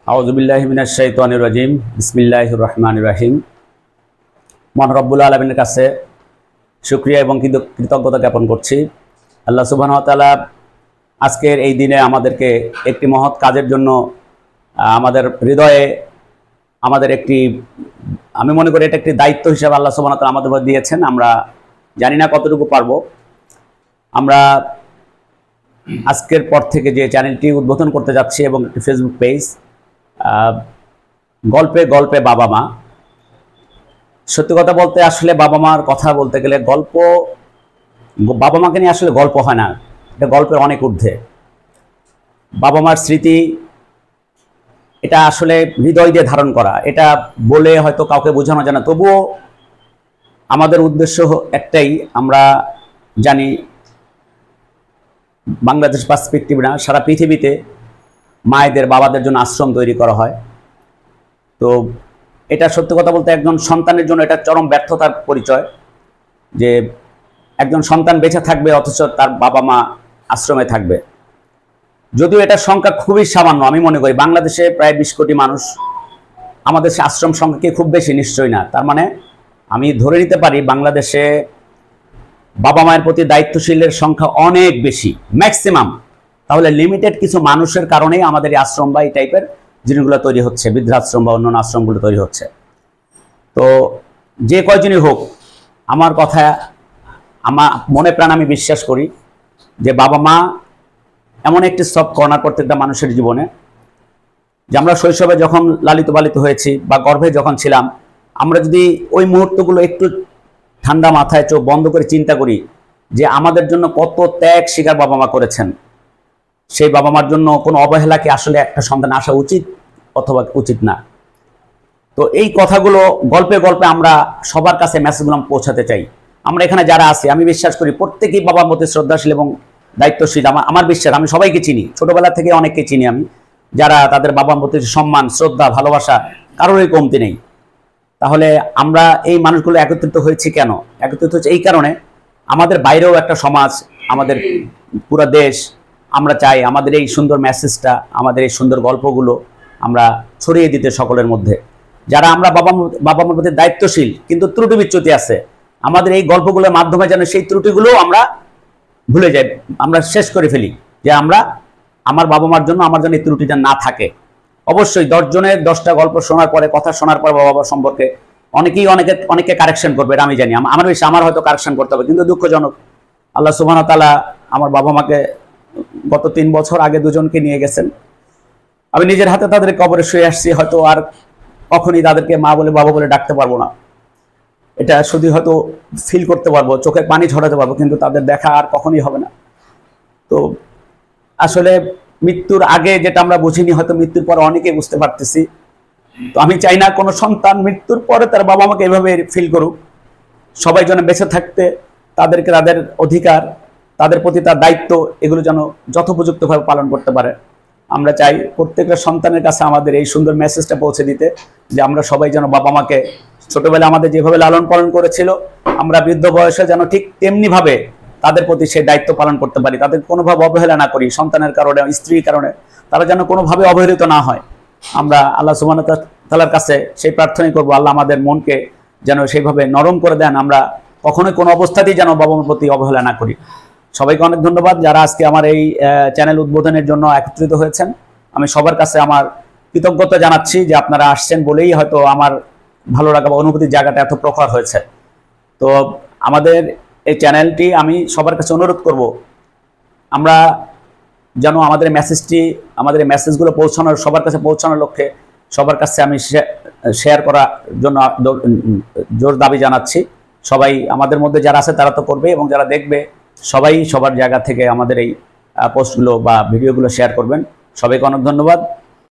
আউযুবিল্লাহি মিনাশ শাইতানির রাজিম। বিসমিল্লাহির রহমানির রহিম। মহান রব্বুল আলামিনের কাছে শুকরিয়া এবং কৃতজ্ঞতা জ্ঞাপন করছি। আল্লাহ সুবহানাহু ওয়া তাআলা আজকের এই দিনে আমাদেরকে একটি মহৎ কাজের জন্য আমাদের হৃদয়ে একটি, আমি মনে করি এটা একটি দায়িত্ব হিসেবে আল্লাহ সুবহানাহু ওয়া তাআলা আমাদের উপর দিয়েছেন। আমরা জানি না কতটুকু পারবো। আমরা আজকের পর থেকে যে চ্যানেলটি উদ্বোধন করতে যাচ্ছি এবং একটি ফেসবুক পেজ, গল্পে গল্পে বাবা মা। সত্যি কথা বলতে আসলে বাবা মার কথা বলতে গেলে গল্প, বাবা মাকে নিয়ে আসলে গল্প হয় না, এটা গল্পের অনেক ঊর্ধ্বে। বাবা মার স্মৃতি এটা আসলে হৃদয় দিয়ে ধারণ করা, এটা বলে হয়তো কাউকে বোঝানো যায় না। তবুও আমাদের উদ্দেশ্য একটাই, আমরা জানি বাংলাদেশ পার্সপেক্টিভ না, সারা পৃথিবীতে মায়েদের বাবাদের জন্য আশ্রম তৈরি করা হয়। তো এটা সত্যি কথা বলতে একজন সন্তানের জন্য এটা চরম ব্যর্থতার পরিচয়, যে একজন সন্তান বেঁচে থাকবে অথচ তার বাবা মা আশ্রমে থাকবে। যদিও এটার সংখ্যা খুবই সামান্য, আমি মনে করি বাংলাদেশে প্রায় 20 কোটি মানুষ, আমাদের আশ্রম সংখ্যা কি খুব বেশি? নিশ্চয়ই না। তার মানে আমি ধরে নিতে পারি বাংলাদেশে বাবা মায়ের প্রতি দায়িত্বশীলের সংখ্যা অনেক বেশি, ম্যাক্সিমাম। তাহলে লিমিটেড কিছু মানুষের কারণেই আমাদের এই আশ্রম বা এই টাইপের জিনিসগুলো তৈরি হচ্ছে, বৃদ্ধাশ্রম বা অন্যান্য আশ্রমগুলো তৈরি হচ্ছে। তো যে কয়জনই হোক, আমার কথা, আমার মনে প্রাণ আমি বিশ্বাস করি যে বাবা মা এমন একটি সফট কর্নার প্রত্যেকটা মানুষের জীবনে, যে আমরা শৈশবে যখন লালিত পালিত হয়েছি বা গর্ভে যখন ছিলাম, আমরা যদি ওই মুহূর্তগুলো একটু ঠান্ডা মাথায় চোখ বন্ধ করে চিন্তা করি যে আমাদের জন্য কত ত্যাগ স্বীকার বাবা মা করেছেন, সেই বাবা মার জন্য কোনো অবহেলা কি আসলে একটা সন্তান আসা উচিত অথবা উচিত না? তো এই কথাগুলো গল্পে গল্পে আমরা সবার কাছে মেসেজগুলো পৌঁছাতে চাই। আমরা এখানে যারা আছি, আমি বিশ্বাস করি প্রত্যেকেই বাবার প্রতি শ্রদ্ধাশীল এবং দায়িত্বশীল। আমার বিশ্বাস, আমি সবাইকে চিনি, ছোটবেলা থেকে অনেককে চিনি আমি, যারা তাদের বাবার প্রতি সম্মান, শ্রদ্ধা, ভালোবাসা কারোরই কমতি নেই। তাহলে আমরা এই মানুষগুলো একত্রিত হয়েছি কেন? একত্রিত হচ্ছে এই কারণে, আমাদের বাইরেও একটা সমাজ, আমাদের পুরো দেশ, আমরা চাই আমাদের এই সুন্দর মেসেজটা, আমাদের এই সুন্দর গল্পগুলো আমরা ছড়িয়ে দিতে সকলের মধ্যে। যারা আমরা বাবা মার প্রতি দায়িত্বশীল কিন্তু ত্রুটি বিচ্যুতি আছে, আমাদের এই গল্পগুলোর মাধ্যমে যেন সেই ত্রুটিগুলোও আমরা ভুলে যাই, আমরা শেষ করে ফেলি, যে আমরা আমার বাবা মার জন্য আমার যেন এই ত্রুটিটা না থাকে। অবশ্যই 10 জনের 10টা গল্প শোনার পরে, কথা শোনার পর বাবা মা সম্পর্কে অনেকে কারেকশন করবে, এটা আমি জানি। আমার হয়তো কারেকশন করতে হবে, কিন্তু দুঃখজনক আল্লাহ সুবহানাহু ওয়া তাআলা আমার বাবা মাকে গত 3 বছর আগে দুজনকে নিয়ে গেছেন। আমি নিজের হাতে তাদের কবরে শুয়ে আসছি, হয়তো আর কখনই তাদেরকে মা বলে বাবা বলে ডাকতে পারবো না। এটা শুধু হয়তো ফিল করতে পারবো, চোখের পানি ঝরাতে পারবো, কিন্তু তাদের দেখা আর কখনই হবে না। তো আসলে মৃত্যুর আগে যেটা আমরা বুঝিনি, হয়তো মৃত্যুর পরে অনেকেই বুঝতে পারতেছি। তো আমি চাই না কোনো সন্তান মৃত্যুর পরে তার বাবা মাকে এভাবে ফিল করুক। সবাই যেন বেঁচে থাকতে তাদেরকে তাদের অধিকার, তাদের প্রতি তার দায়িত্ব, এগুলো যেন যথোপযুক্তভাবে পালন করতে পারে। আমরা চাই প্রত্যেকটা সন্তানের কাছে আমাদের এই সুন্দর মেসেজটা পৌঁছে দিতে, যে আমরা সবাই যেন বাবা মাকে ছোটবেলা আমাদের যেভাবে লালন পালন করেছিল, আমরা বৃদ্ধ বয়সে যেন ঠিক তেমনিভাবে তাদের প্রতি সেই দায়িত্ব পালন করতে পারি, তাদের কোনোভাবে অবহেলা না করি। সন্তানের কারণে, স্ত্রীর কারণে তারা যেন কোনোভাবে অবহেলিত না হয়। আমরা আল্লাহ সুবহানাহু ওয়া তাআলার কাছে সেই প্রার্থনাই করবো, আল্লাহ আমাদের মনকে যেন সেইভাবে নরম করে দেন, আমরা কখনোই কোনো অবস্থাতেই যেন বাবা মার প্রতি অবহেলা না করি। সবাইকে অনেক ধন্যবাদ যারা আজকে আমার এই চ্যানেল উদ্বোধনের জন্য একত্রিত হয়েছেন। আমি সবার কাছে আমার কৃতজ্ঞতা জানাচ্ছি যে আপনারা আসছেন বলেই হয়তো আমার ভালো লাগা বা অনুভূতির জায়গাটা এত প্রখর হয়েছে। তো আমাদের এই চ্যানেলটি, আমি সবার কাছে অনুরোধ করব, আমরা যেন আমাদের মেসেজগুলো পৌঁছানোর, সবার কাছে পৌঁছানোর লক্ষ্যে সবার কাছে আমি শেয়ার করার জন্য জোর দাবি জানাচ্ছি। সবাই আমাদের মধ্যে যারা আছে তারা তো করবে, এবং যারা দেখবে সবাই সবার জায়গা থেকে আমাদের এই পোস্টগুলো বা ভিডিওগুলো শেয়ার করবেন। সবাইকে অনেক ধন্যবাদ।